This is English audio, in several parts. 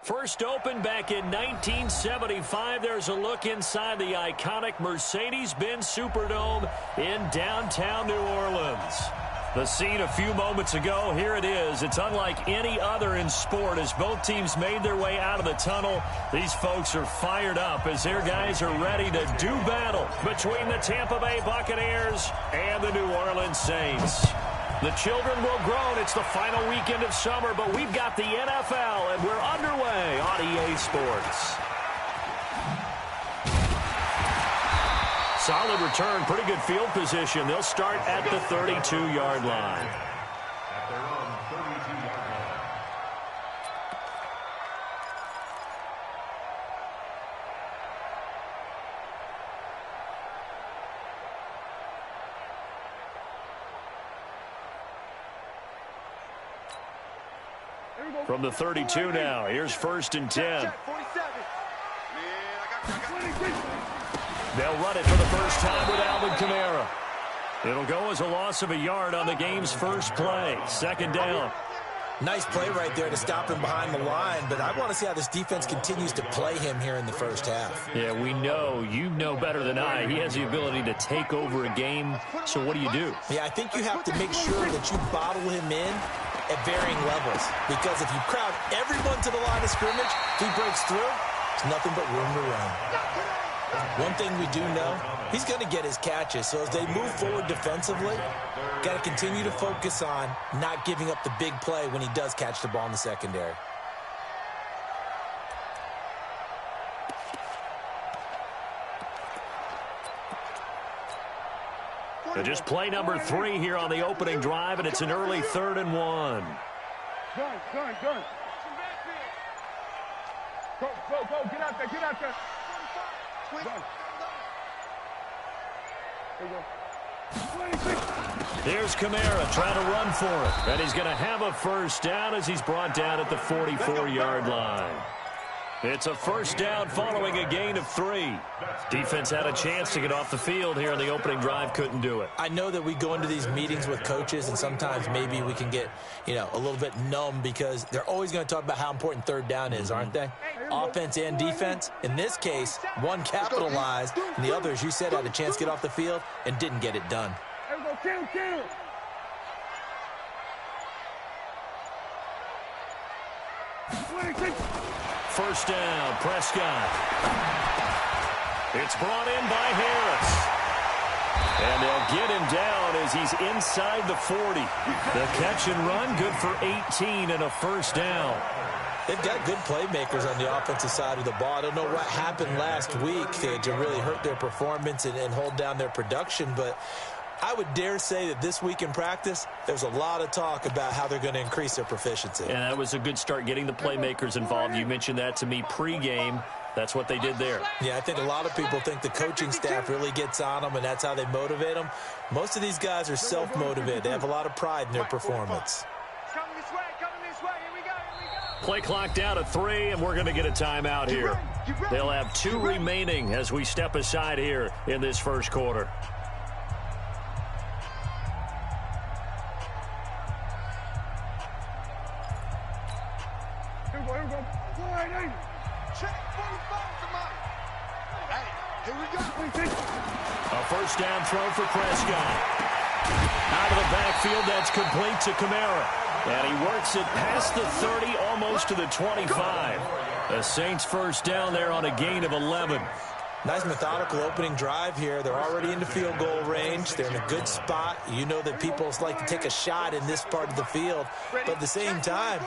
First opened back in 1975. There's a look inside the iconic Mercedes-Benz Superdome in downtown New Orleans. The scene a few moments ago, here it is. It's unlike any other in sport as both teams made their way out of the tunnel. These folks are fired up as their guys are ready to do battle between the Tampa Bay Buccaneers and the New Orleans Saints. The children will groan. It's the final weekend of summer, but we've got the NFL, and we're underway on EA Sports. Solid return, pretty good field position. They'll start at the 32-yard line. At their own 32-yard line. From the 32 now, here's 1st and 10. They'll run it for the first time with Alvin Kamara. It'll go as a loss of a yard on the game's first play. 2nd down. Nice play right there to stop him behind the line, but I want to see how this defense continues to play him here in the first half. Yeah, we know. You know better than I. He has the ability to take over a game, so what do you do? Yeah, I think you have to make sure that you bottle him in at varying levels, because if you crowd everyone to the line of scrimmage, if he breaks through, there's nothing but room to run. One thing we do know, he's going to get his catches. So as they move forward defensively, got to continue to focus on not giving up the big play when he does catch the ball in the secondary. So just play number 3 here on the opening drive, and it's an early 3rd and 1. Gun. Go. Get out there. Gun. There you go. There's Kamara trying to run for it. And he's going to have a first down as he's brought down at the 44-yard line. It's a first down following a gain of 3. Defense had a chance to get off the field here in the opening drive, couldn't do it. I know that we go into these meetings with coaches, and sometimes maybe we can get, a little bit numb because they're always going to talk about how important 3rd down is, aren't they? Offense and defense. In this case, one capitalized, and the other, as you said, had a chance to get off the field and didn't get it done. Kill. First down, Prescott. It's brought in by Harris. And they'll get him down as he's inside the 40. The catch and run, good for 18 and a first down. They've got good playmakers on the offensive side of the ball. I don't know what happened last week to really hurt their performance and hold down their production, but I would dare say that this week in practice, there's a lot of talk about how they're going to increase their proficiency. And that was a good start getting the playmakers involved. You mentioned that to me pregame. That's what they did there. Yeah, I think a lot of people think the coaching staff really gets on them, and that's how they motivate them. Most of these guys are self-motivated. They have a lot of pride in their performance. Coming this way. Here we go. Play clock down to 3, and we're going to get a timeout here. They'll have 2 remaining as we step aside here in this first quarter. Here we go. Check 45, come on. Hey, here we go. A first down throw for Prescott. Out of the backfield, that's complete to Kamara. And he works it past the 30, almost to the 25. The Saints first down there on a gain of 11. Nice methodical opening drive here. They're already into field goal range. They're in a good spot. You know that people like to take a shot in this part of the field. But at the same time,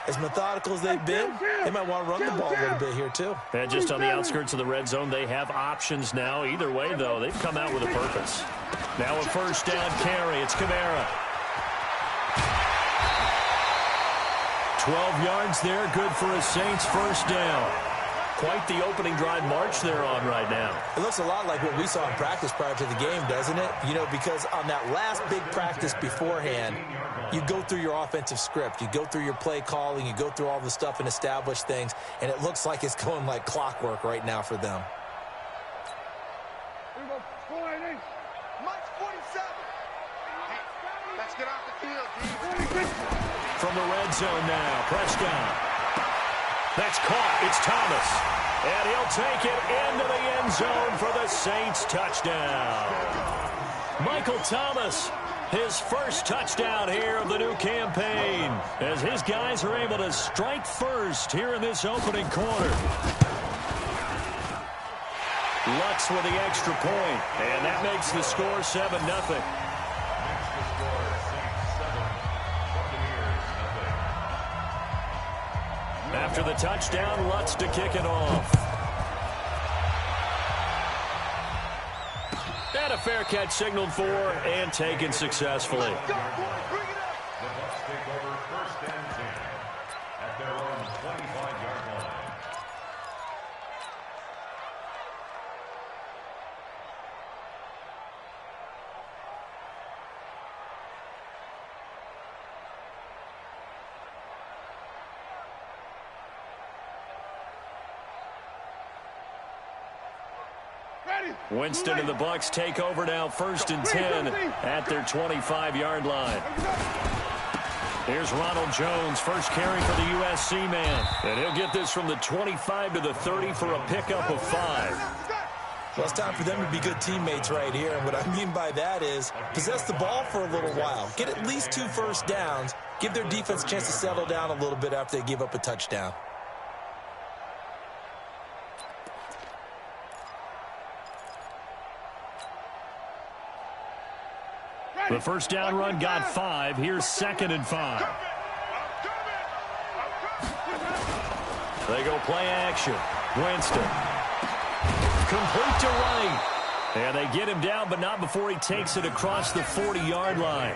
as methodical as they've been, they might want to run the ball a little bit here too. And just on the outskirts of the red zone, they have options now. Either way, though, they've come out with a purpose. Now a first down carry. It's Kamara. 12 yards there, good for a Saints first down. Quite the opening drive march they're on right now. It looks a lot like what we saw in practice prior to the game, doesn't it? Because on that last big practice beforehand, you go through your offensive script. You go through your play calling. You go through all the stuff and establish things. And it looks like it's going like clockwork right now for them. Here we go. Mike's 47. Hey, let's get off the field, D. From the red zone now, Prescott. That's caught. It's Thomas. And he'll take it into the end zone for the Saints touchdown. Michael Thomas, his first touchdown here of the new campaign, as his guys are able to strike first here in this opening quarter. Lutz with the extra point, and that makes the score 7-0. After the touchdown, Lutz to kick it off. And a fair catch signaled for and taken successfully. The Bucs take over 1st and 10 at their own 25-yard line. Winston and the Bucs take over now 1st and 10 at their 25-yard line. Here's Ronald Jones, first carry for the USC man. And he'll get this from the 25 to the 30 for a pickup of 5. Well, it's time for them to be good teammates right here. And what I mean by that is possess the ball for a little while. Get at least 2 first downs. Give their defense a chance to settle down a little bit after they give up a touchdown. The first down run got 5. Here's 2nd and 5. They go play action. Winston. Complete to right. And they get him down, but not before he takes it across the 40-yard line.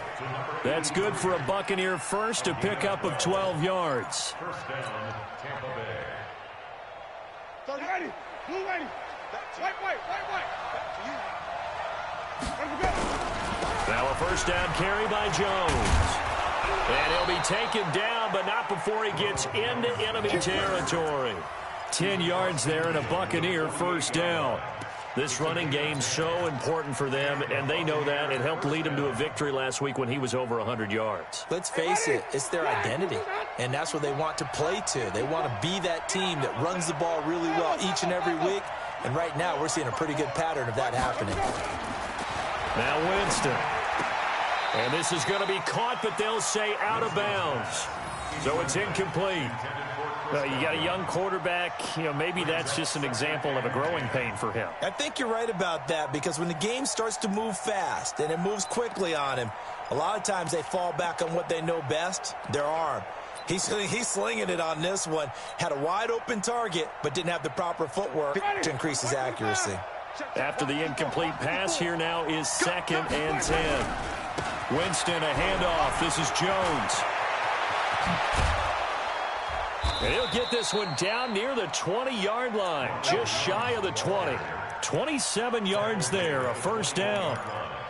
That's good for a Buccaneer first, a pickup of 12 yards. First down, Tampa Bay. Ready. Blue lady. White. Now a first down carry by Jones. And he'll be taken down, but not before he gets into enemy territory. 10 yards there and a Buccaneer first down. This running game's so important for them, and they know that. It helped lead them to a victory last week when he was over 100 yards. Let's face it, it's their identity, and that's what they want to play to. They want to be that team that runs the ball really well each and every week, and right now we're seeing a pretty good pattern of that happening. Now Winston. And this is going to be caught, but they'll say out of bounds. So it's incomplete. You got a young quarterback. Maybe that's just an example of a growing pain for him. I think you're right about that, because when the game starts to move fast and it moves quickly on him, a lot of times they fall back on what they know best, their arm. He's slinging it on this one. Had a wide open target, but didn't have the proper footwork to increase his accuracy. After the incomplete pass, here now is 2nd and 10. Winston, a handoff. This is Jones. And he'll get this one down near the 20-yard line, just shy of the 20. 27 yards there, a first down.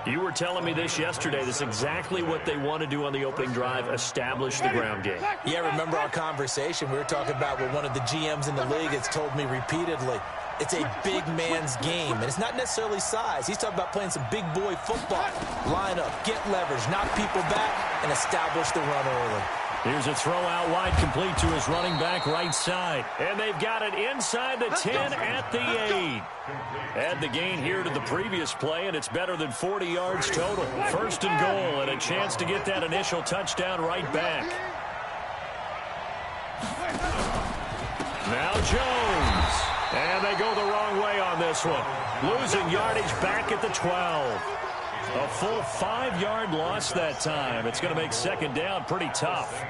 You were telling me this yesterday. This is exactly what they want to do on the opening drive, establish the ground game. Yeah, remember our conversation? We were talking about what one of the GMs in the league has told me repeatedly. It's a big man's game, and it's not necessarily size. He's talking about playing some big boy football. Line up, get leverage, knock people back, and establish the run early. Here's a throw out wide, complete to his running back right side. And they've got it inside the 10 at the 8. Add the gain here to the previous play, and it's better than 40 yards total. 1st and goal, and a chance to get that initial touchdown right back. Now Jones. And they go the wrong way on this one. Losing yardage back at the 12. A full 5-yard loss that time. It's going to make 2nd down pretty tough.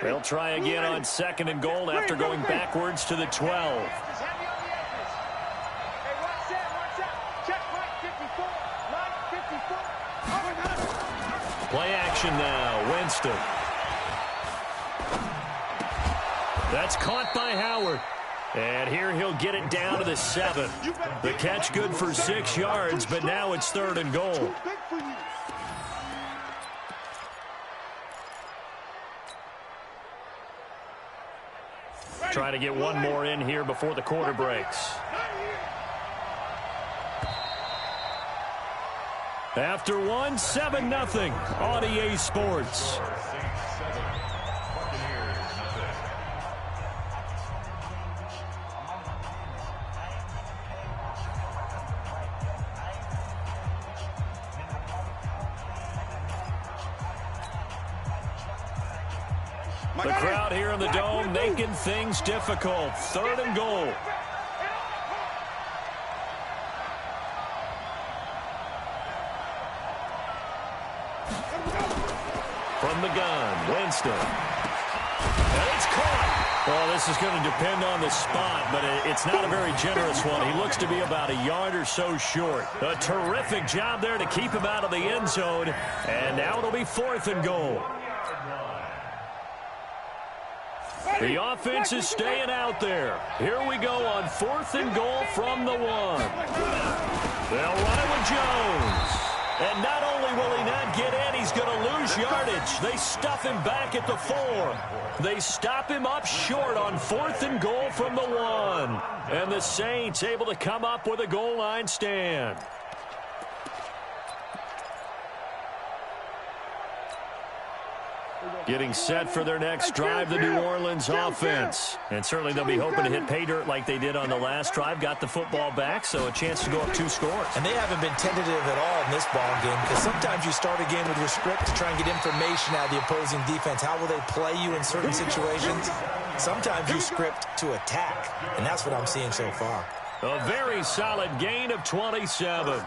They'll try again on 2nd and goal after going backwards to the 12. Play action now. Winston. That's caught by Howard. And here he'll get it down to the 7. The catch good for 6 yards, but now it's 3rd and goal. Try to get one more in here before the quarter breaks. After one, 7-0 on EA Sports. The crowd here in the Dome making things difficult. 3rd and goal. From the gun, Winston. And it's caught. Well, this is going to depend on the spot, but it's not a very generous one. He looks to be about a yard or so short. A terrific job there to keep him out of the end zone. And now it'll be 4th and goal. The offense is staying out there. Here we go on 4th and goal from the 1. They'll run it with Jones. And not only will he not get in, he's going to lose yardage. They stuff him back at the 4. They stop him up short on 4th and goal from the 1. And the Saints able to come up with a goal line stand. Getting set for their next drive, the New Orleans offense. And certainly they'll be hoping to hit pay dirt like they did on the last drive. Got the football back, so a chance to go up 2 scores. And they haven't been tentative at all in this ball game, because sometimes you start a game with your script to try and get information out of the opposing defense. How will they play you in certain situations? Sometimes you script to attack, and that's what I'm seeing so far. A very solid gain of 27.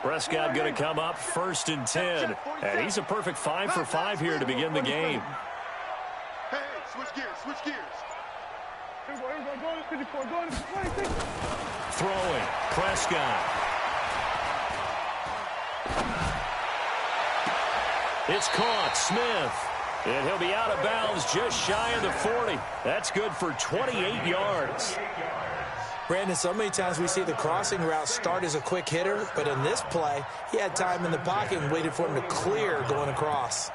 Prescott going to come up 1st and 10. And he's a perfect 5 for 5 here to begin the game. Hey, switch gears, switch gears. Throwing, Prescott. It's caught, Smith. And he'll be out of bounds just shy of the 40. That's good for 28 yards. Brandon, so many times we see the crossing route start as a quick hitter, but in this play, he had time in the pocket and waited for him to clear going across.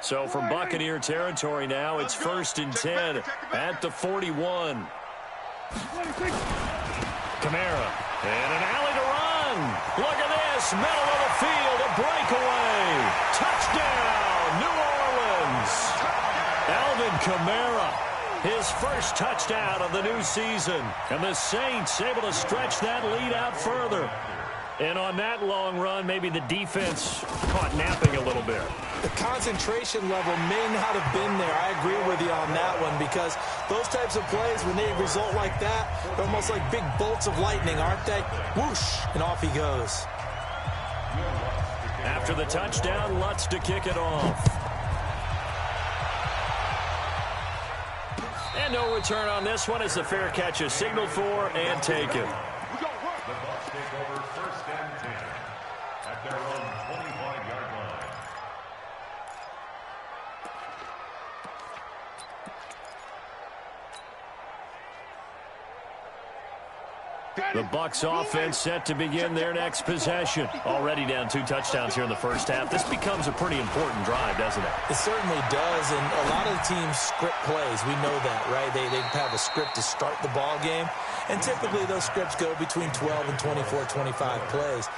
So from Buccaneer territory now, it's 1st and 10 at the 41. Kamara, and an alley to run. Look at this, middle of the field, a breakaway. Touchdown, New Orleans. Alvin Kamara, his first touchdown of the new season. And the Saints able to stretch that lead out further. And on that long run, maybe the defense caught napping a little bit. The concentration level may not have been there. I agree with you on that one, because those types of plays, when they result like that, they're almost like big bolts of lightning, aren't they? Whoosh, and off he goes. After the touchdown, Lutz to kick it off. And no return on this one as the fair catch is signaled for and taken. The Bucs take over 1st and 10 at their own 25-yard line. The Bucs offense set to begin their next possession. Already down 2 touchdowns here in the first half. This becomes a pretty important drive, doesn't it? It certainly does, and a lot of the teams script plays. We know that, right? They have a script to start the ball game, and typically those scripts go between 12 and 24, 25 plays.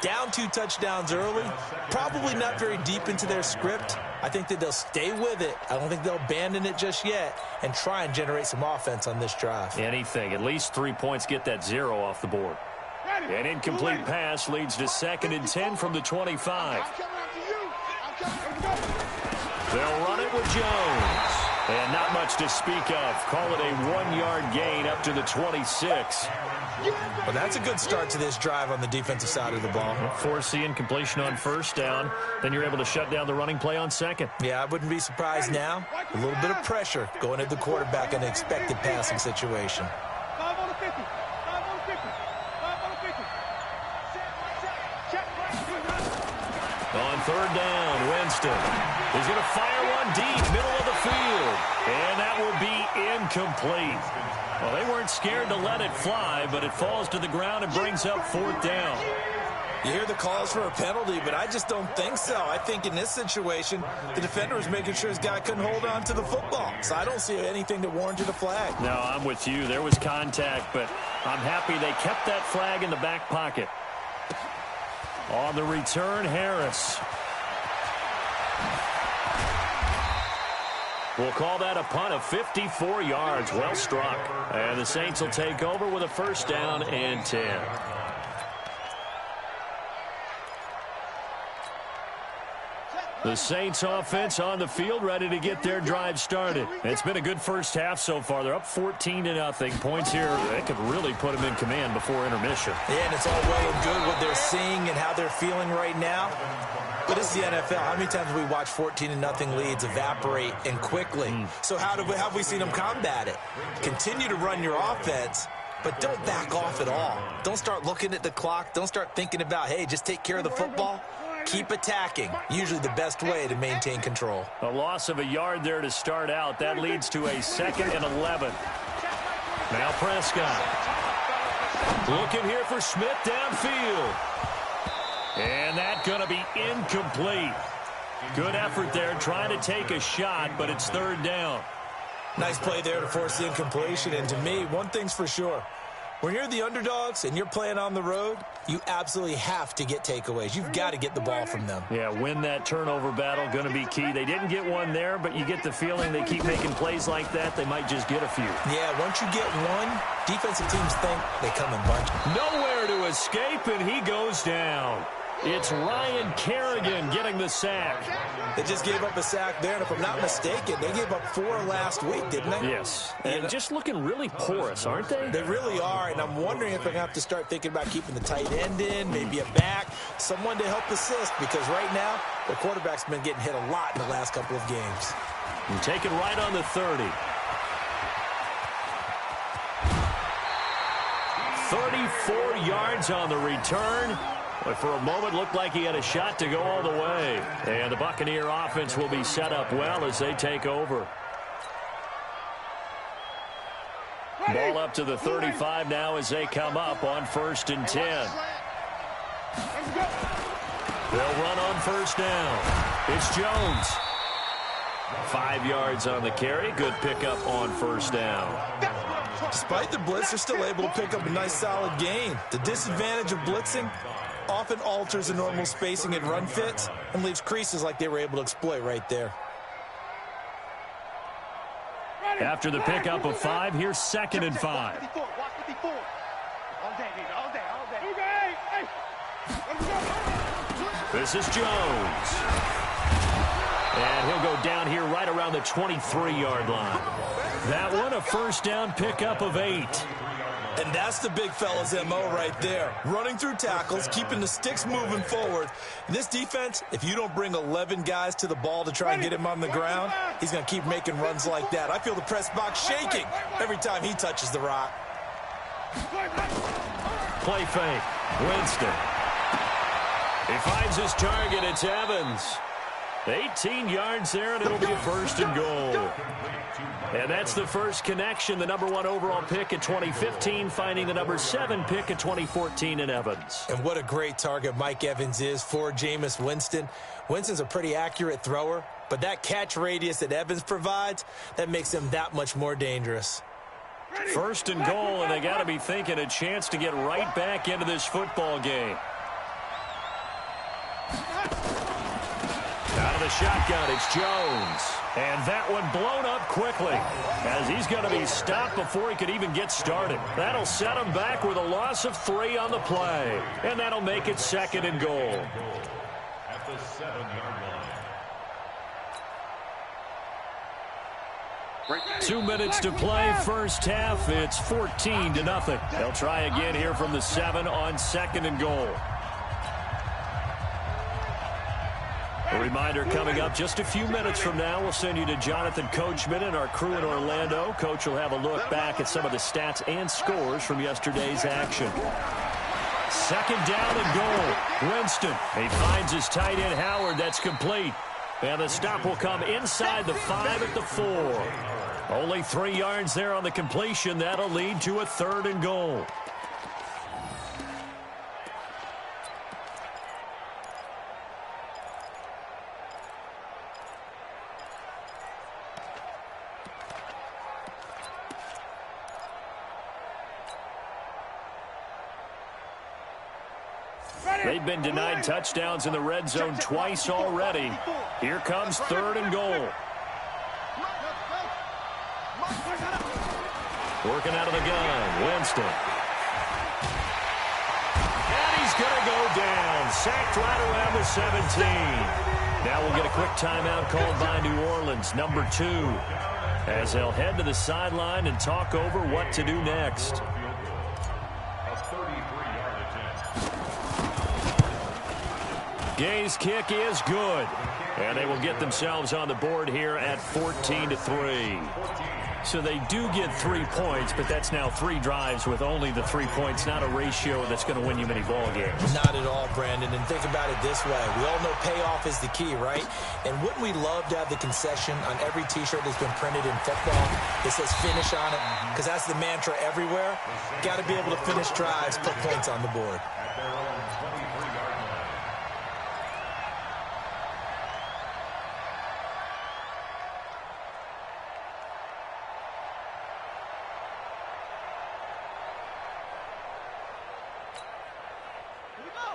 Down 2 touchdowns early, probably not very deep into their script. I think that they'll stay with it. I don't think they'll abandon it just yet and try and generate some offense on this drive. Anything. At least 3 points, get that 0 off the board. An incomplete pass leads to 2nd and 10 from the 25. They'll run it with Jones. And not much to speak of. Call it a 1-yard gain up to the 26. Well, that's a good start to this drive on the defensive side of the ball. Forcing completion on 1st down. Then you're able to shut down the running play on 2nd. Yeah, I wouldn't be surprised now. A little bit of pressure going at the quarterback in an expected passing situation. 5 on the 50. 5 on the 50. 5 on the 50. On third down, Winston. He's going to fire one deep, middle of the field. And that will be incomplete. Well, they weren't scared to let it fly, but it falls to the ground and brings up fourth down. You hear the calls for a penalty, but I just don't think so. I think in this situation, the defender was making sure his guy couldn't hold on to the football. So I don't see anything that warranted a flag. No, I'm with you. There was contact, but I'm happy they kept that flag in the back pocket. On the return, Harris. We'll call that a punt of 54 yards. Well struck. And the Saints will take over with a first down and 10. The Saints offense on the field, ready to get their drive started. It's been a good first half so far. They're up 14-0. Points here, they could really put them in command before intermission. Yeah, and it's all well and good what they're seeing and how they're feeling right now. But it's the NFL. How many times have we watched 14-0 leads evaporate and quickly? So how have we seen them combat it? Continue to run your offense, but don't back off at all. Don't start looking at the clock. Don't start thinking about, hey, just take care of the football. Keep attacking. Usually the best way to maintain control. A loss of a yard there to start out. That leads to a 2nd and 11. Now Prescott. Looking here for Smith downfield. And that's going to be incomplete. Good effort there trying to take a shot, but it's third down. Nice play there to force the incompletion. And to me, one thing's for sure. When you're the underdogs and you're playing on the road, you absolutely have to get takeaways. You've got to get the ball from them. Yeah, win that turnover battle, going to be key. They didn't get one there, but you get the feeling they keep making plays like that, they might just get a few. Yeah, once you get one, defensive teams think they come in bunches. Nowhere to escape, and he goes down. It's Ryan Kerrigan getting the sack. They just gave up a sack there, and if I'm not mistaken, they gave up 4 last week, didn't they? Yes, and just looking really porous, aren't they? They really are, and I'm wondering if they're going to have to start thinking about keeping the tight end in, maybe a back, someone to help assist, because right now, their quarterback's been getting hit a lot in the last couple of games. And take it right on the 30. 34 yards on the return. But for a moment, looked like he had a shot to go all the way. And the Buccaneer offense will be set up well as they take over. Ball up to the 35 now as they come up on 1st and 10. They'll run on first down. It's Jones. 5 yards on the carry. Good pickup on first down. Despite the blitz, they're still able to pick up a nice solid gain. The disadvantage of blitzing often alters the normal spacing and run fits and leaves creases like they were able to exploit right there. After the pickup of 5, here's 2nd and 5. This is Jones. And he'll go down here right around the 23-yard line. That one, a first down pickup of 8. And that's the big fella's MO right there. Running through tackles, keeping the sticks moving forward. This defense, if you don't bring 11 guys to the ball to try and get him on the ground, he's going to keep making runs like that. I feel the press box shaking every time he touches the rock. Play fake. Winston. He finds his target. It's Evans. 18 yards there, and it'll be a 1st and goal. And that's the first connection. The number 1 overall pick in 2015, finding the number 7 pick in 2014 in Evans. And what a great target Mike Evans is for Jameis Winston. Winston's a pretty accurate thrower, but that catch radius that Evans provides, that makes him that much more dangerous. 1st and goal, and they got to be thinking a chance to get right back into this football game. Out of the shotgun, it's Jones. And that one blown up quickly as he's going to be stopped before he could even get started. That'll set him back with a loss of 3 on the play. And that'll make it 2nd and goal. At the 7-yard line. 2 minutes to play, first half. It's 14-0. They'll try again here from the 7 on 2nd and goal. A reminder coming up just a few minutes from now, we'll send you to Jonathan Coachman and our crew in Orlando. Coach will have a look back at some of the stats and scores from yesterday's action. Second down and goal. Winston, he finds his tight end Howard. That's complete. And the stop will come inside the 5 at the 4. Only 3 yards there on the completion. That'll lead to a 3rd and goal. They've been denied touchdowns in the red zone twice already. Here comes 3rd and goal. Working out of the gun, Winston. And he's going to go down. Sacked right around the 17. Now we'll get a quick timeout called by New Orleans, number 2, as they'll head to the sideline and talk over what to do next. Gay's kick is good. And they will get themselves on the board here at 14-3. So they do get 3 points, but that's now 3 drives with only the 3 points, not a ratio that's going to win you many ball games. Not at all, Brandon. And think about it this way. We all know payoff is the key, right? And wouldn't we love to have the concession on every T-shirt that's been printed in football that says finish on it? Because that's the mantra everywhere. Got to be able to finish drives, put points on the board.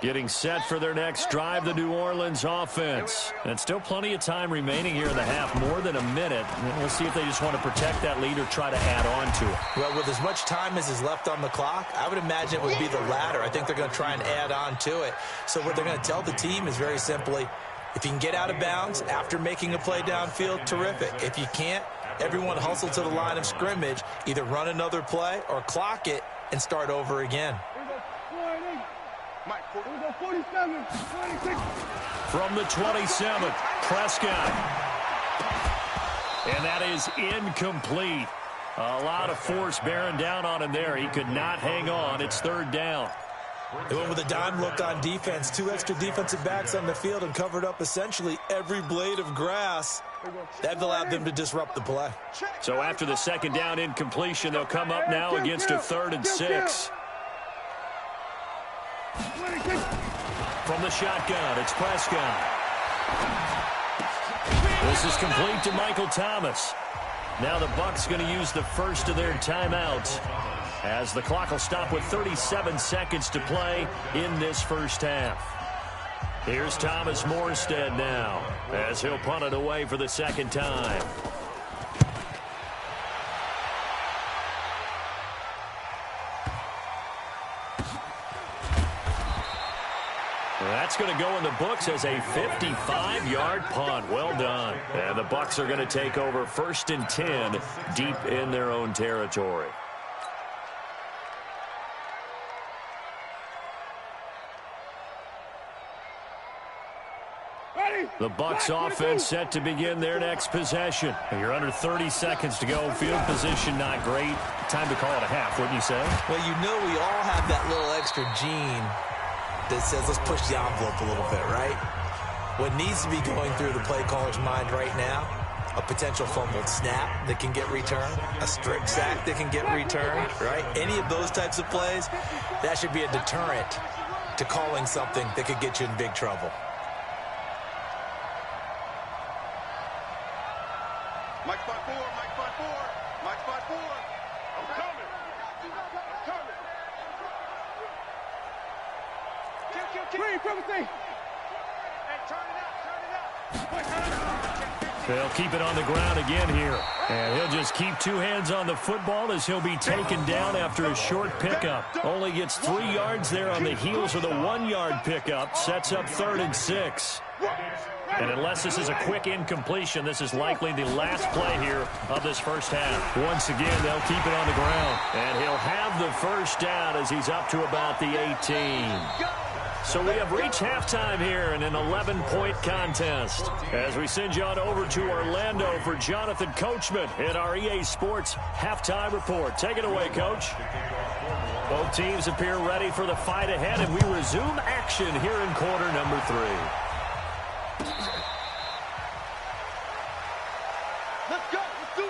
Getting set for their next drive, the New Orleans offense. And still plenty of time remaining here in the half, more than a minute. And we'll see if they just want to protect that lead or try to add on to it. Well, with as much time as is left on the clock, I would imagine it would be the latter. I think they're going to try and add on to it. So what they're going to tell the team is very simply, if you can get out of bounds after making a play downfield, terrific. If you can't, everyone hustle to the line of scrimmage, either run another play or clock it and start over again. From the 27, Prescott. And that is incomplete. A lot of force bearing down on him there. He could not hang on. It's 3rd down. They went with a dime look on defense. 2 extra defensive backs on the field and covered up essentially every blade of grass. That allowed them to disrupt the play. So after the 2nd down incompletion, they'll come up now against a 3rd and 6. From the shotgun, it's Prescott. This is complete to Michael Thomas. Now the Bucs going to use the first of their timeouts, as the clock will stop with 37 seconds to play in this first half. Here's Thomas Morstead now, as he'll punt it away for the 2nd time. That's going to go in the books as a 55-yard punt. Well done. And the Bucs are going to take over 1st and 10 deep in their own territory. The Bucs offense set to begin their next possession. You're under 30 seconds to go. Field position not great. Time to call it a half, wouldn't you say? Well, you know we all have that little extra gene that says let's push the envelope a little bit, right? What needs to be going through the play caller's mind right now, a potential fumbled snap that can get returned, a strip sack that can get returned, right? Any of those types of plays, that should be a deterrent to calling something that could get you in big trouble. Mike spot 4, Mike spot 4, Mike spot 4. I'm coming. I'm coming. They'll keep it on the ground again here. And he'll just keep 2 hands on the football as he'll be taken down after a short pickup. Only gets 3 yards there on the heels of the 1-yard pickup. Sets up 3rd and 6. And unless this is a quick incompletion, this is likely the last play here of this first half. Once again, they'll keep it on the ground. And he'll have the first down as he's up to about the 18. So we have reached halftime here in an 11-point contest. As we send you on over to Orlando for Jonathan Coachman in our EA Sports Halftime Report. Take it away, Coach. Well, teams appear ready for the fight ahead, and we resume action here in quarter number 3. Let's go. Let's do it.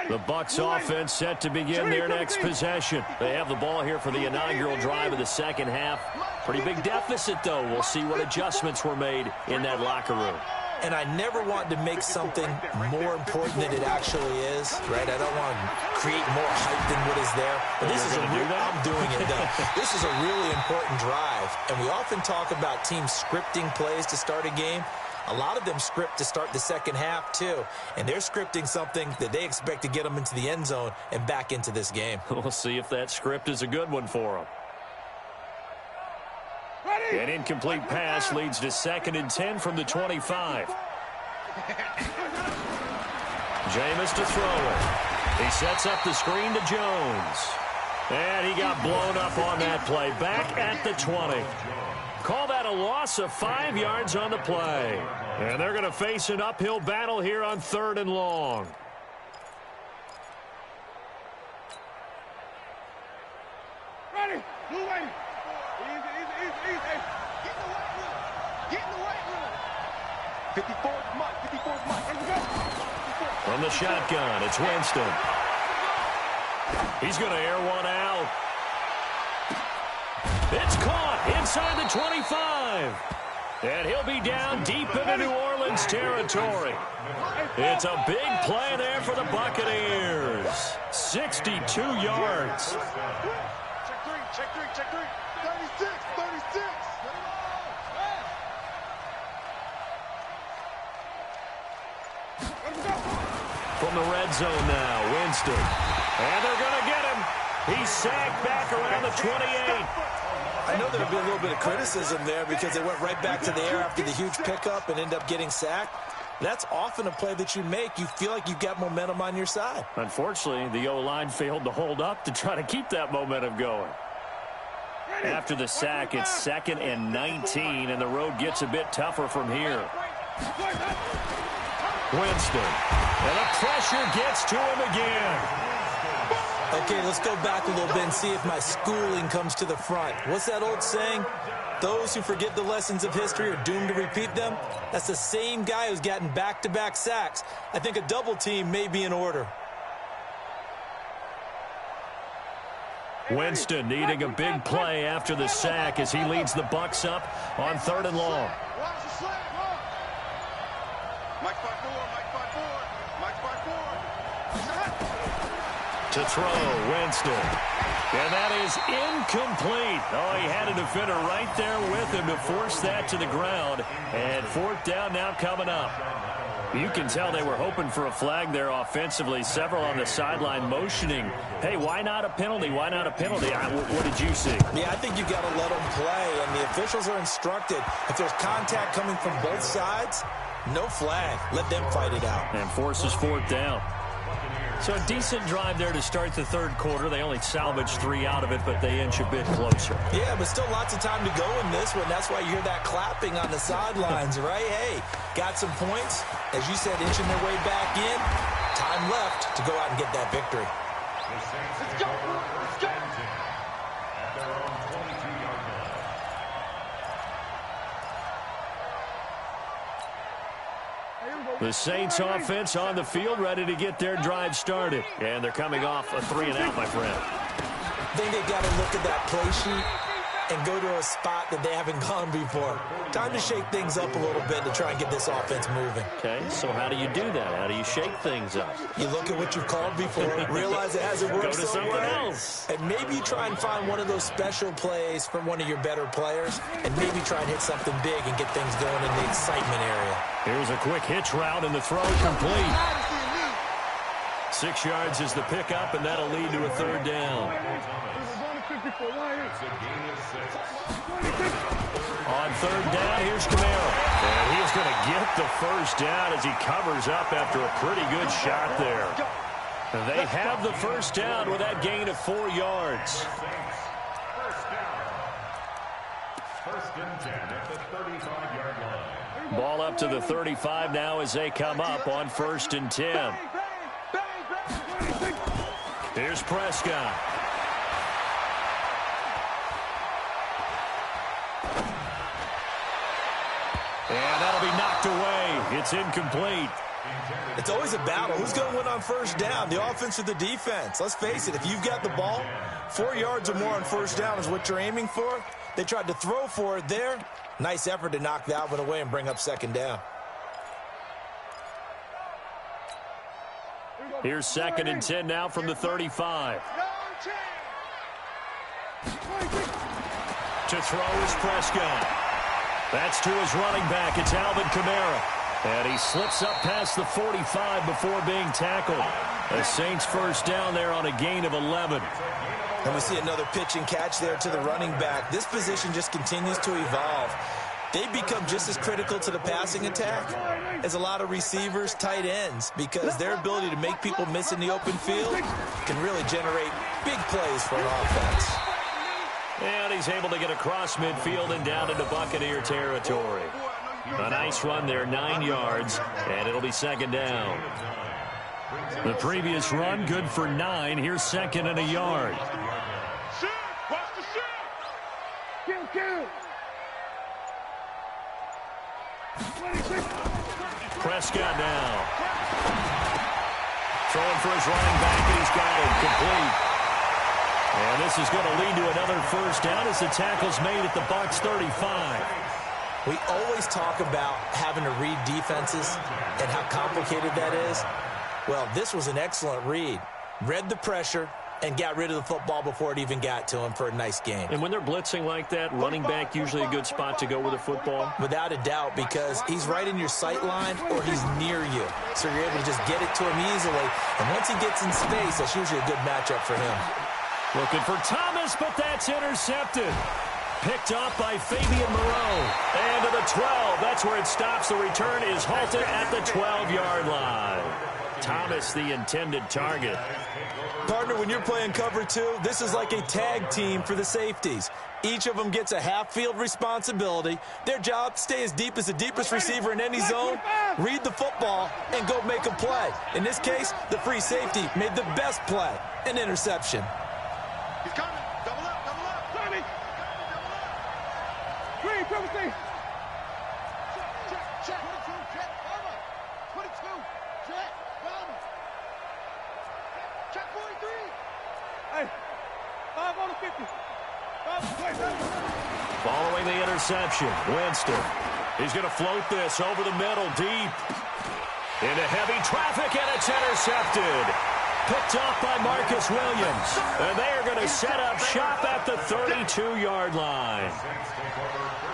The Bucs offense set to begin their next possession. They have the ball here for the inaugural drive of the second half. Pretty big deficit, though. We'll see what adjustments were made in that locker room. And I never want to make something more important than it actually is, right? I don't want to create more hype than what is there. But this is I'm doing it, though. This is a really important drive. And we often talk about teams scripting plays to start a game. A lot of them script to start the second half, too. And they're scripting something that they expect to get them into the end zone and back into this game. We'll see if that script is a good one for them. An incomplete pass leads to 2nd and 10 from the 25. Jameis to throw it. He sets up the screen to Jones. And he got blown up on that play. Back at the 20. Call that a loss of 5 yards on the play. And they're going to face an uphill battle here on 3rd and long. Ready. Blue lady. Easy. Get in the weight room. Get in the weight room. 54 is Mike. 54 is Mike. Let's go. From the shotgun, it's Winston. He's going to air one out. It's caught inside the 25. And he'll be down deep into New Orleans territory. It's a big play there for the Buccaneers. 62 yards. Check three. 36. From the red zone now, Winston. And they're going to get him. He's sacked back around the 28. I know there'll be a little bit of criticism there because they went right back to the air after the huge pickup and end up getting sacked. That's often a play that you make. You feel like you've got momentum on your side. Unfortunately, the O-line failed to hold up to try to keep that momentum going. After the sack, it's 2nd and 19, and the road gets a bit tougher from here. Winston, and the pressure gets to him again. Okay, let's go back a little bit and see if my schooling comes to the front. What's that old saying? Those who forget the lessons of history are doomed to repeat them. That's the same guy who's gotten back-to-back sacks. I think a double team may be in order. Winston needing a big play after the sack as he leads the Bucs up on 3rd and long. Mike 5-4. To throw, Winston. And that is incomplete. Oh, he had a defender right there with him to force that to the ground. And 4th down now coming up. You can tell they were hoping for a flag there offensively. Several on the sideline motioning. Hey, why not a penalty? Why not a penalty? What did you see? Yeah, I think you got to let them play. And the officials are instructed, if there's contact coming from both sides, no flag. Let them fight it out. And forces 4th down. So a decent drive there to start the 3rd quarter. They only salvaged 3 out of it, but they inch a bit closer. Yeah, but still lots of time to go in this one. That's why you hear that clapping on the sidelines, right? Hey, got some points. As you said, inching their way back in. Time left to go out and get that victory. Let's go. At their own 22-yard line. The Saints offense on the field, ready to get their drive started. And they're coming off a 3-and-out, my friend. I think they've got to look at that play sheet and go to a spot that they haven't gone before. Time to shake things up a little bit to try and get this offense moving. Okay, so how do you do that? How do you shake things up? You look at what you've called before, realize it hasn't worked Go to so something well, else. and maybe you try and find one of those special plays from one of your better players, and maybe try and hit something big and get things going in the excitement area. Here's a quick hitch route, and the throw complete. 6 yards is the pickup, and that'll lead to a 3rd down. It's a gain of 6. On 3rd down, here's Kamara. And he's going to get the 1st down as he covers up after a pretty good shot there. They have the 1st down with that gain of 4 yards. 1st down. 1st and 10 at the 35-yard line. Ball up to the 35 now as they come up on 1st and 10. Here's Prescott. And that'll be knocked away. It's incomplete. It's always a battle. Who's going to win on 1st down, the offense or the defense? Let's face it, if you've got the ball, 4 yards or more on 1st down is what you're aiming for. They tried to throw for it there. Nice effort to knock that one away and bring up 2nd down. Here's 2nd and 10 now from the 35. To throw is Prescott. That's to his running back. It's Alvin Kamara. And he slips up past the 45 before being tackled. The Saints 1st down there on a gain of 11. And we see another pitch and catch there to the running back. This position just continues to evolve. They become just as critical to the passing attack as a lot of receivers, tight ends, because their ability to make people miss in the open field can really generate big plays for an offense. And he's able to get across midfield and down into Buccaneer territory. A nice run there, 9 yards, and it'll be 2nd down. The previous run, good for 9. Here's 2nd and a yard. Kill. Prescott now. Throwing for his running back, and he's got it complete. And this is going to lead to another 1st down as the tackle's made at the Bucs 35. We always talk about having to read defenses and how complicated that is. Well, this was an excellent read. Read the pressure and got rid of the football before it even got to him for a nice game. And when they're blitzing like that, running back usually a good spot to go with the football? Without a doubt, because he's right in your sight line or he's near you. So you're able to just get it to him easily. And once he gets in space, that's usually a good matchup for him. Looking for Thomas, but that's intercepted. Picked off by Fabian Moreau. And to the 12. That's where it stops. The return is halted at the 12-yard line. Thomas, the intended target. Partner, when you're playing cover 2, this is like a tag team for the safeties. Each of them gets a half-field responsibility. Their job, stay as deep as the deepest receiver in any zone, read the football, and go make a play. In this case, the free safety made the best play, an interception. He's coming. Double up. Tommy. Green, double thing. Check. 22. Check. Bomber. Check 43. Hey, 5 on the 50. Following the interception, Winston. He's going to float this over the middle, deep. Into heavy traffic, and it's intercepted. Picked off by Marcus Williams. And they are going to set up shop at the 32-yard line.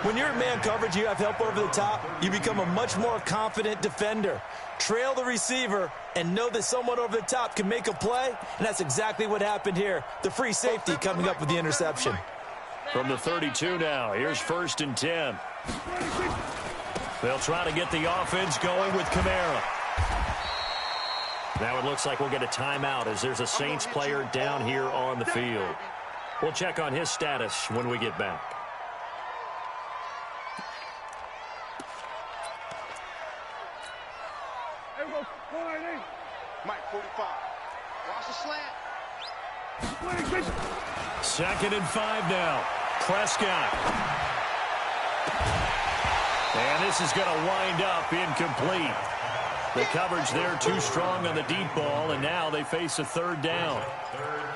When you're in man coverage, you have help over the top, you become a much more confident defender. Trail the receiver and know that someone over the top can make a play, and that's exactly what happened here. The free safety coming up with the interception. From the 32 now, here's 1st and 10. They'll try to get the offense going with Kamara. Now it looks like we'll get a timeout as there's a Saints player down here on the field. We'll check on his status when we get back. Mike, 45. Watch the slant. 2nd and 5 now. Prescott. And this is going to wind up incomplete. The coverage there too strong on the deep ball, and now they face a 3rd down.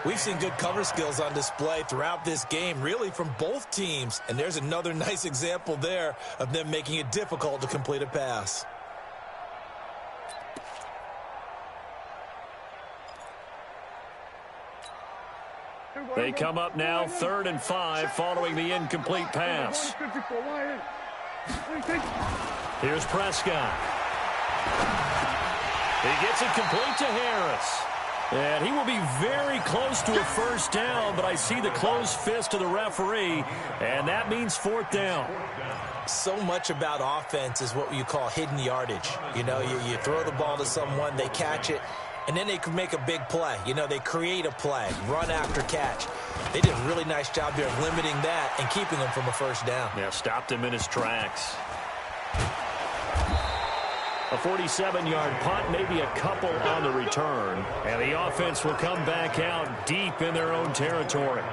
We've seen good cover skills on display throughout this game, really from both teams. And there's another nice example there of them making it difficult to complete a pass. They come up now 3rd and 5 following the incomplete pass. Here's Prescott. He gets it complete to Harris. And he will be very close to a 1st down, but I see the closed fist of the referee, and that means 4th down. So much about offense is what you call hidden yardage. You know, you throw the ball to someone, they catch it, and then they can make a big play. You know, they create a play, run after catch. They did a really nice job there of limiting that and keeping him from a 1st down. Yeah, stopped him in his tracks. A 47-yard punt, maybe a couple on the return. And the offense will come back out deep in their own territory.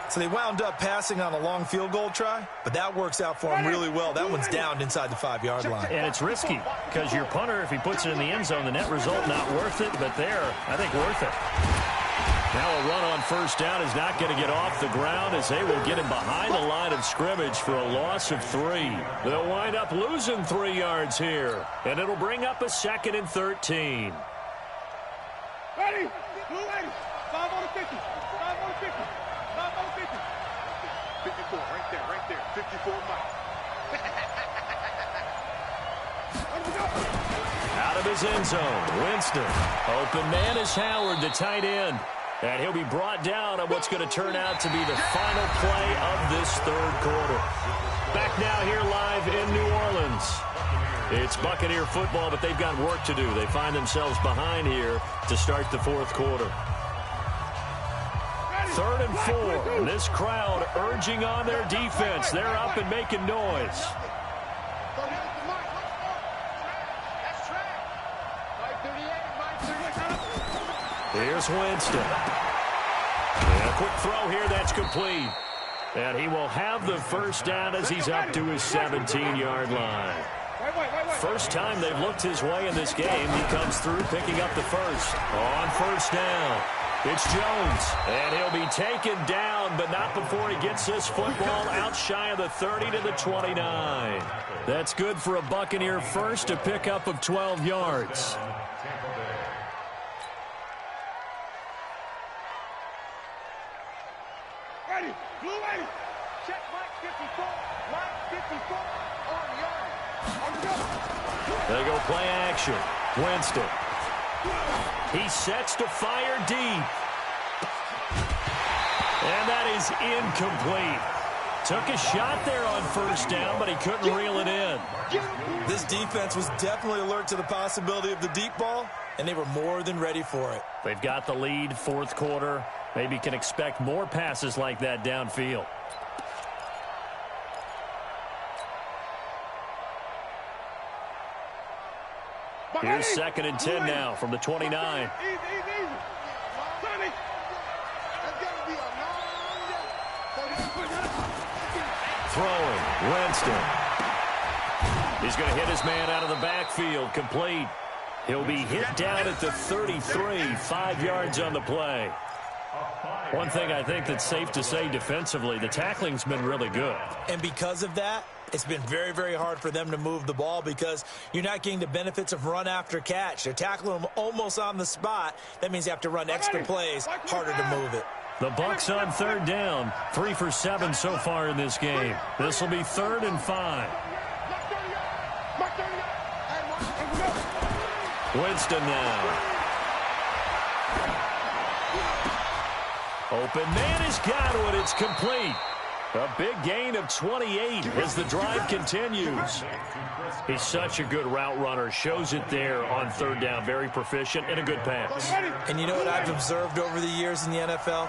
So they wound up passing on a long field goal try, but that works out for them really well. That one's down inside the 5-yard line. And it's risky because your punter, if he puts it in the end zone, the net result not worth it, but there, I think worth it. Now a run on first down is not going to get off the ground as they will get him behind the line of scrimmage for a loss of 3. They'll wind up losing 3 yards here, and it'll bring up a 2nd and 13. Ready? Blue ready. 5 on the 50. 5 on the 50. 5 on the 50. 54, right there. 54 Mike. Out of his end zone, Winston. Open man is Howard, the tight end. And he'll be brought down on what's going to turn out to be the final play of this 3rd quarter. Back now here live in New Orleans. It's Buccaneer football, but they've got work to do. They find themselves behind here to start the 4th quarter. 3rd and 4. And this crowd urging on their defense. They're up and making noise. Here's Winston. And a quick throw here that's complete. And he will have the first down as he's up to his 17-yard line. First time they've looked his way in this game. He comes through picking up the first. On first down, it's Jones. And he'll be taken down, but not before he gets this football out shy of the 30 to the 29. That's good for a Buccaneer first, a pickup of 12 yards. Ready. Blue ready. Check Mike 54. Mike 54 on the yard. They go play action. Winston. He sets to fire deep. And that is incomplete. Took a shot there on first down, but he couldn't reel it in. This defense was definitely alert to the possibility of the deep ball, and they were more than ready for it. They've got the lead, 4th quarter. Maybe can expect more passes like that downfield. Here's 2nd and 10 now from the 29. Throwing, Winston. He's going to hit his man out of the backfield, complete. He'll be hit down at the 33, 5 yards on the play. One thing I think that's safe to say defensively, the tackling's been really good. And because of that, it's been very, very hard for them to move the ball because you're not getting the benefits of run after catch. They're tackling them almost on the spot. That means you have to run extra plays, harder to move it. The Bucs on 3rd down, 3 for 7 so far in this game. This will be 3rd and 5. Winston now. Open man has got it. It's complete. A big gain of 28 as the drive continues. He's such a good route runner. Shows it there on 3rd down. Very proficient and a good pass. And you know what I've observed over the years in the NFL?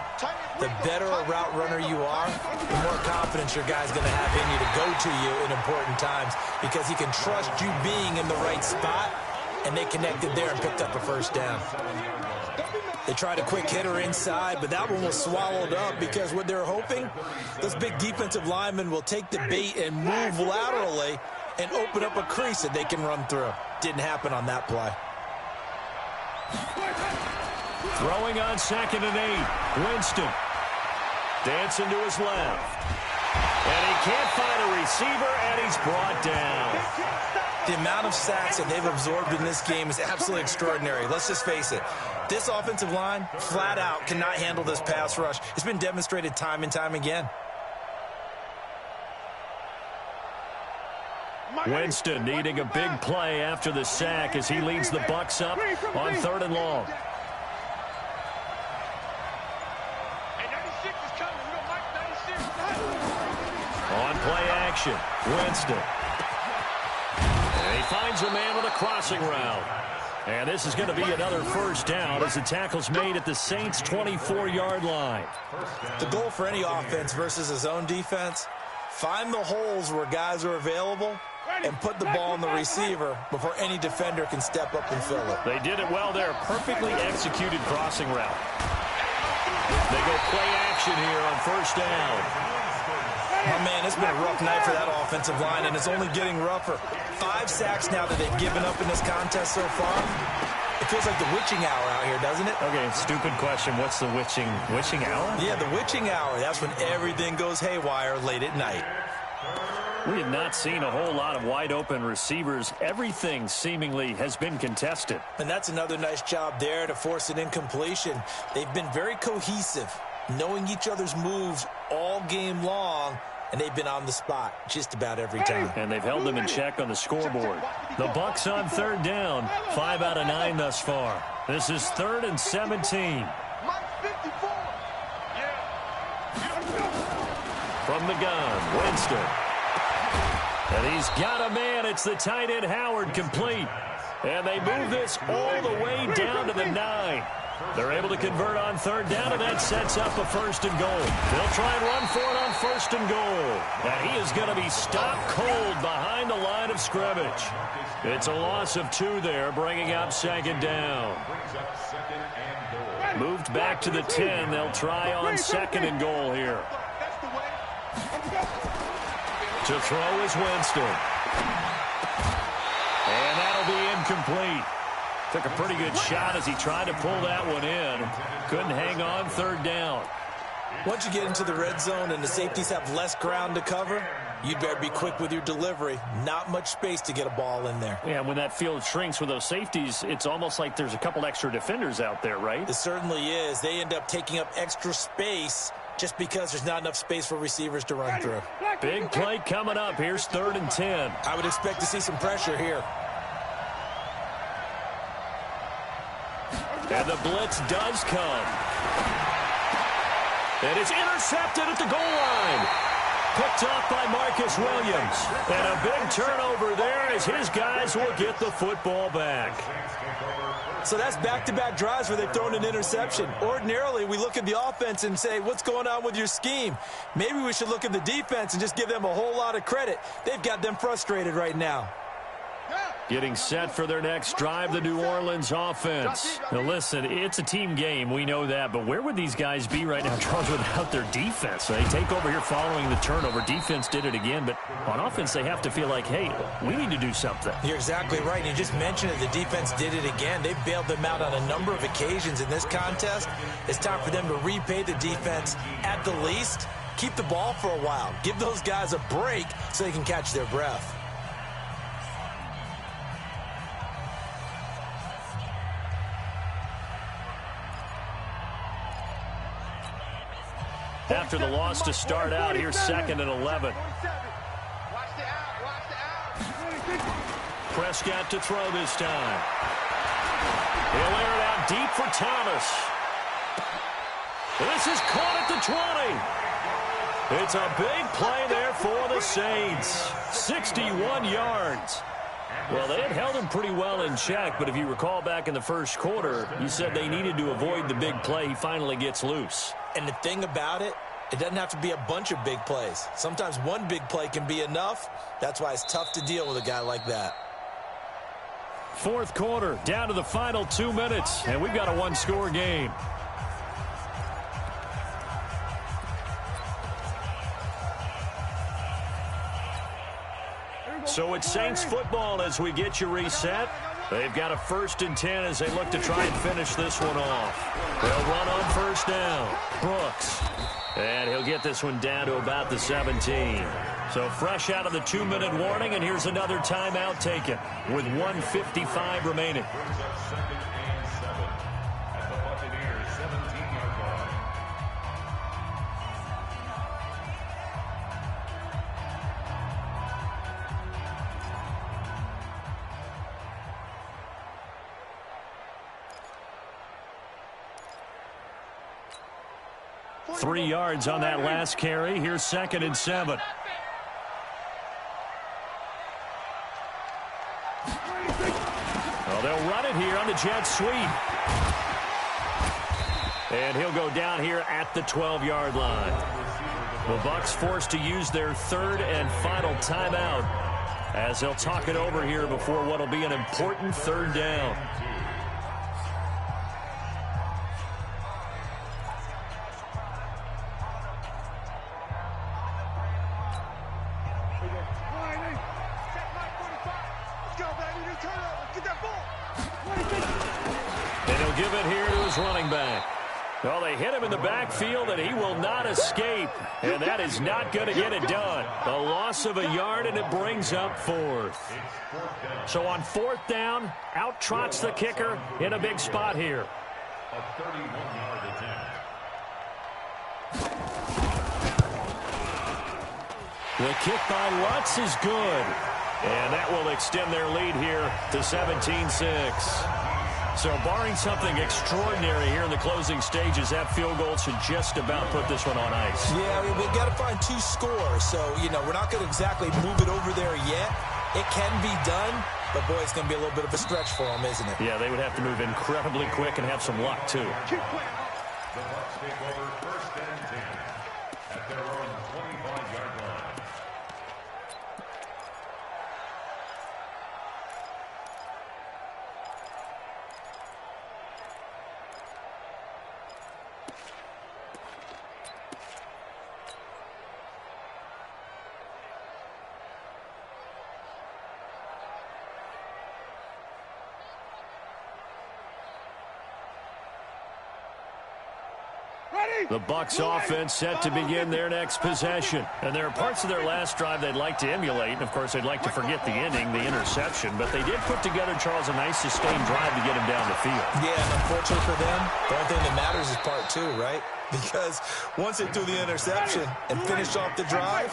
The better a route runner you are, the more confidence your guy's going to have in you to go to you in important times because he can trust you being in the right spot, and they connected there and picked up a first down. They tried a quick hitter inside, but that one was swallowed up because what they're hoping, those big defensive linemen will take the bait and move laterally and open up a crease that they can run through. Didn't happen on that play. Throwing on 2nd and 8. Winston. Dancing to his left. And he can't find a receiver, and he's brought down. The amount of sacks that they've absorbed in this game is absolutely extraordinary. Let's just face it. This offensive line, flat out, cannot handle this pass rush. It's been demonstrated time and time again. Winston needing a big play after the sack as he leads the Bucs up on 3rd and long. On play action, Winston. And he finds a man with a crossing route. And this is going to be another first down as the tackle's made at the Saints' 24-yard line. The goal for any offense versus his own defense, find the holes where guys are available and put the ball on the receiver before any defender can step up and fill it. They did it well there. Perfectly executed crossing route. They go play action here on first down. Oh, man, it's been a rough night for that offensive line, and it's only getting rougher. 5 sacks now that they've given up in this contest so far. It feels like the witching hour out here, doesn't it? Okay, stupid question. What's the witching hour? Yeah, the witching hour. That's when everything goes haywire late at night. We have not seen a whole lot of wide-open receivers. Everything seemingly has been contested. And that's another nice job there to force an incompletion. They've been very cohesive, knowing each other's moves all game long, and they've been on the spot just about every time. And they've held them in check on the scoreboard. The Bucs on third down. 5 out of 9 thus far. This is 3rd and 17. From the gun, Winston. And he's got a man. It's the tight end, Howard, complete. And they move this all the way down to the 9. They're able to convert on third down, and that sets up a 1st and goal. They'll try and run for it on 1st and goal. And he is going to be stopped cold behind the line of scrimmage. It's a loss of 2 there, bringing up 2nd down. Moved back to the 10. They'll try on 2nd and goal here. To throw is Winston. And that'll be incomplete. Took a pretty good shot as he tried to pull that one in. Couldn't hang on 3rd down. Once you get into the red zone and the safeties have less ground to cover, you'd better be quick with your delivery. Not much space to get a ball in there. Yeah, when that field shrinks with those safeties, it's almost like there's a couple extra defenders out there, right? It certainly is. They end up taking up extra space just because there's not enough space for receivers to run through. Big play coming up. Here's 3rd and 10. I would expect to see some pressure here. And the blitz does come. And it's intercepted at the goal line. Picked off by Marcus Williams. And a big turnover there as his guys will get the football back. So that's back-to-back drives where they've thrown an interception. Ordinarily, we look at the offense and say, what's going on with your scheme? Maybe we should look at the defense and just give them a whole lot of credit. They've got them frustrated right now. Getting set for their next drive, the New Orleans offense. Now listen, it's a team game, we know that, but where would these guys be right now, Charles, without their defense? They take over here following the turnover. Defense did it again, but on offense they have to feel like, hey, we need to do something. You're exactly right. You just mentioned it. The defense did it again. They bailed them out on a number of occasions in this contest. It's time for them to repay the defense at the least. Keep the ball for a while. Give those guys a break so they can catch their breath. After the loss to start out, here's 2nd and 11. Prescott to throw this time. He'll air it out deep for Thomas. This is caught at the 20. It's a big play there for the Saints. 61 yards. Well, they had held him pretty well in check, but if you recall back in the first quarter, you said they needed to avoid the big play. He finally gets loose. And the thing about it, it doesn't have to be a bunch of big plays. Sometimes one big play can be enough. That's why it's tough to deal with a guy like that. 4th quarter, down to the final 2 minutes, and we've got a one-score game. So it's Saints football as we get you reset. They've got a 1st and 10 as they look to try and finish this one off. They'll run on 1st down. Brooks. And he'll get this one down to about the 17. So fresh out of the 2-minute warning, and here's another timeout taken with 1:55 remaining. Three yards on that last carry. Here's 2nd and 7. Well, they'll run it here on the jet sweep. And he'll go down here at the 12-yard line. The Bucs forced to use their 3rd and final timeout as they'll talk it over here before what will be an important third down. And he'll give it here to his running back. Well, they hit him in the backfield, and he will not escape. And that is not going to get it done. The loss of a yard, and it brings up fourth. So on fourth down, out trots the kicker in a big spot here. A 31-yard attempt. The kick by Lutz is good. And that will extend their lead here to 17-6. So barring something extraordinary here in the closing stages, that field goal should just about put this one on ice. Yeah, we've got to find 2 scores. So, we're not going to exactly move it over there yet. It can be done, but, boy, it's going to be a little bit of a stretch for them, isn't it? Yeah, they would have to move incredibly quick and have some luck, too. The Bucs take over first and 10 at their own 25-yard line. The Bucs offense set to begin their next possession. And there are parts of their last drive they'd like to emulate. And, of course, they'd like to forget the inning, the interception. But they did put together, Charles, a nice sustained drive to get him down the field. Yeah, and unfortunately for them, the only thing that matters is part 2, right? Because once they threw the interception and finished off the drive,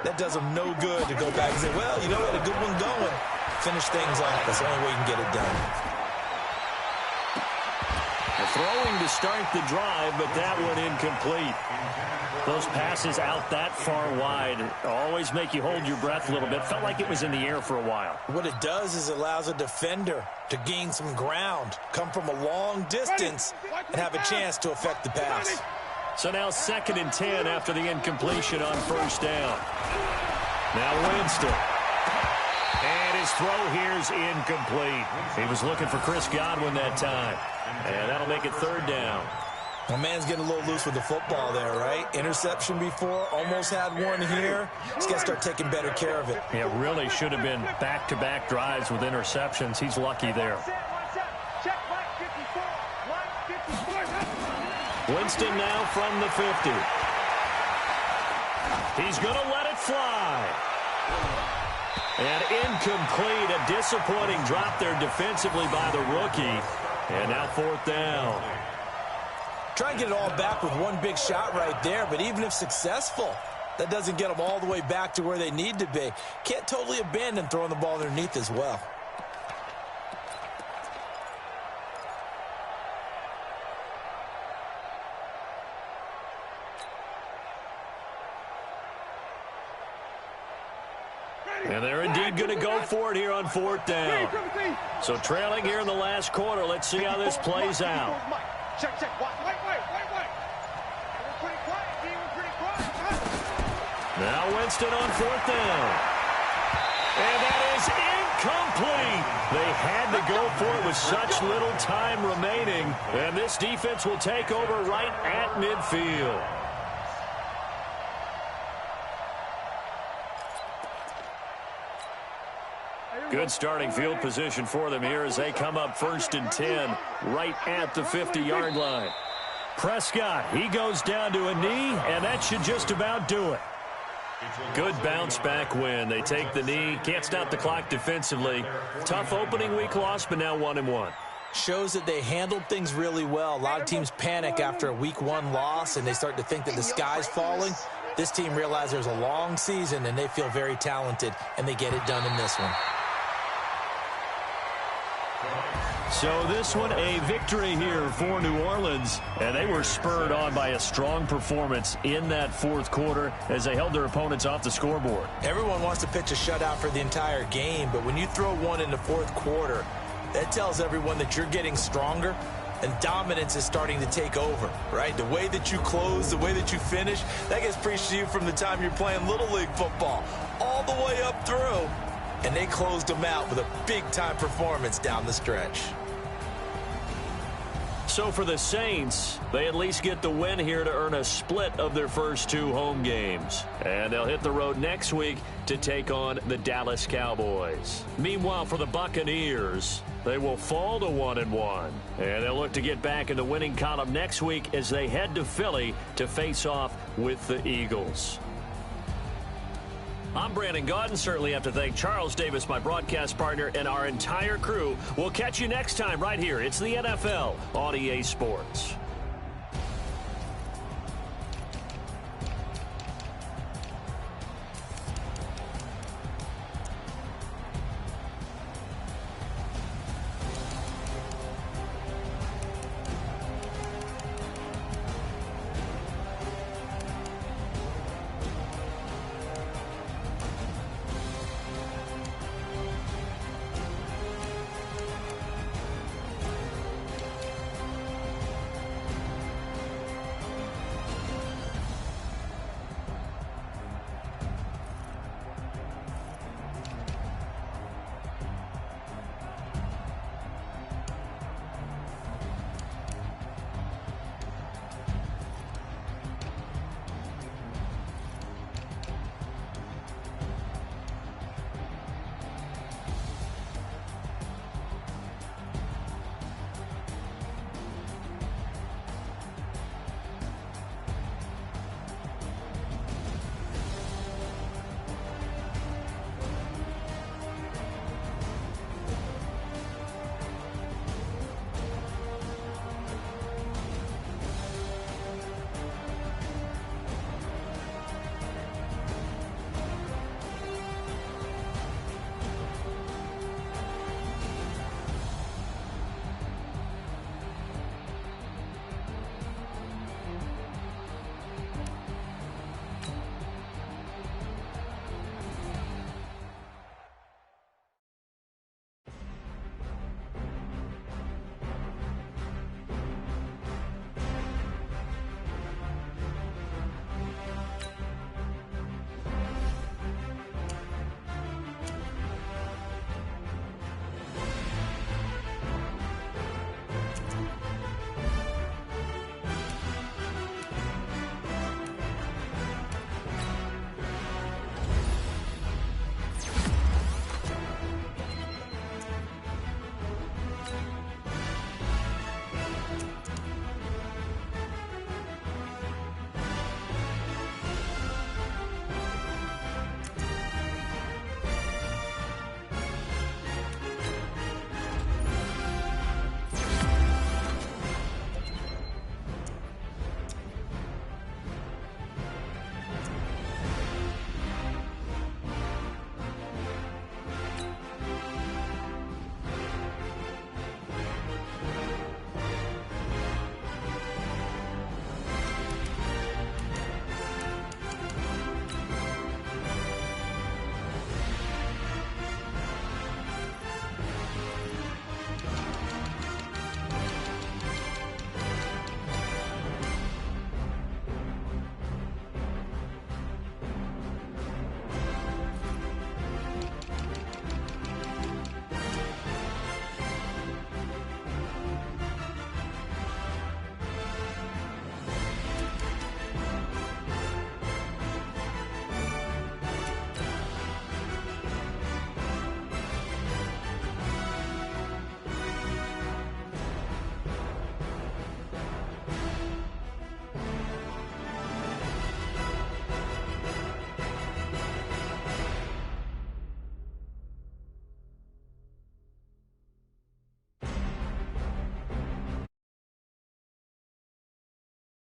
that does them no good to go back and say, well, we had a good one going. Finish things off. That's the only way you can get it done. Throwing to start the drive, but that one incomplete. Those passes out that far wide always make you hold your breath a little bit. Felt like it was in the air for a while. What it does is it allows a defender to gain some ground, come from a long distance, and have a chance to affect the pass. So now 2nd and 10 after the incompletion on first down. Now Winston. And his throw here is incomplete. He was looking for Chris Godwin that time. And that'll make it 3rd down. My man's getting a little loose with the football there, right? Interception before, almost had one here. He's got to start taking better care of it. Yeah, really should have been back-to-back drives with interceptions. He's lucky there. Winston now from the 50. He's going to let it fly. And incomplete, a disappointing drop there defensively by the rookie. And now 4th down. Try and get it all back with one big shot right there, but even if successful, that doesn't get them all the way back to where they need to be. Can't totally abandon throwing the ball underneath as well. And they're indeed going to go for it here on 4th down. So trailing here in the last quarter. Let's see how this plays out. Now Winston on 4th down. And that is incomplete. They had to go for it with such little time remaining. And this defense will take over right at midfield. Good starting field position for them here as they come up 1st and 10 right at the 50-yard line. Prescott, he goes down to a knee, and that should just about do it. Good bounce-back win. They take the knee, can't stop the clock defensively. Tough opening week loss, but now 1-1. Shows that they handled things really well. A lot of teams panic after a week 1 loss, and they start to think that the sky's falling. This team realized there's a long season, and they feel very talented, and they get it done in this one. So this one, a victory here for New Orleans, and they were spurred on by a strong performance in that 4th quarter as they held their opponents off the scoreboard. Everyone wants to pitch a shutout for the entire game, but when you throw one in the 4th quarter, that tells everyone that you're getting stronger and dominance is starting to take over, right? The way that you close, the way that you finish, that gets preached to you from the time you're playing Little League football all the way up through. and they closed them out with a big-time performance down the stretch. So for the Saints, they at least get the win here to earn a split of their first 2 home games. And they'll hit the road next week to take on the Dallas Cowboys. Meanwhile, for the Buccaneers, they will fall to 1-1. And they'll look to get back in the winning column next week as they head to Philly to face off with the Eagles. I'm Brandon Gaudin. Certainly have to thank Charles Davis, my broadcast partner, and our entire crew. We'll catch you next time right here. It's the NFL on EA Sports.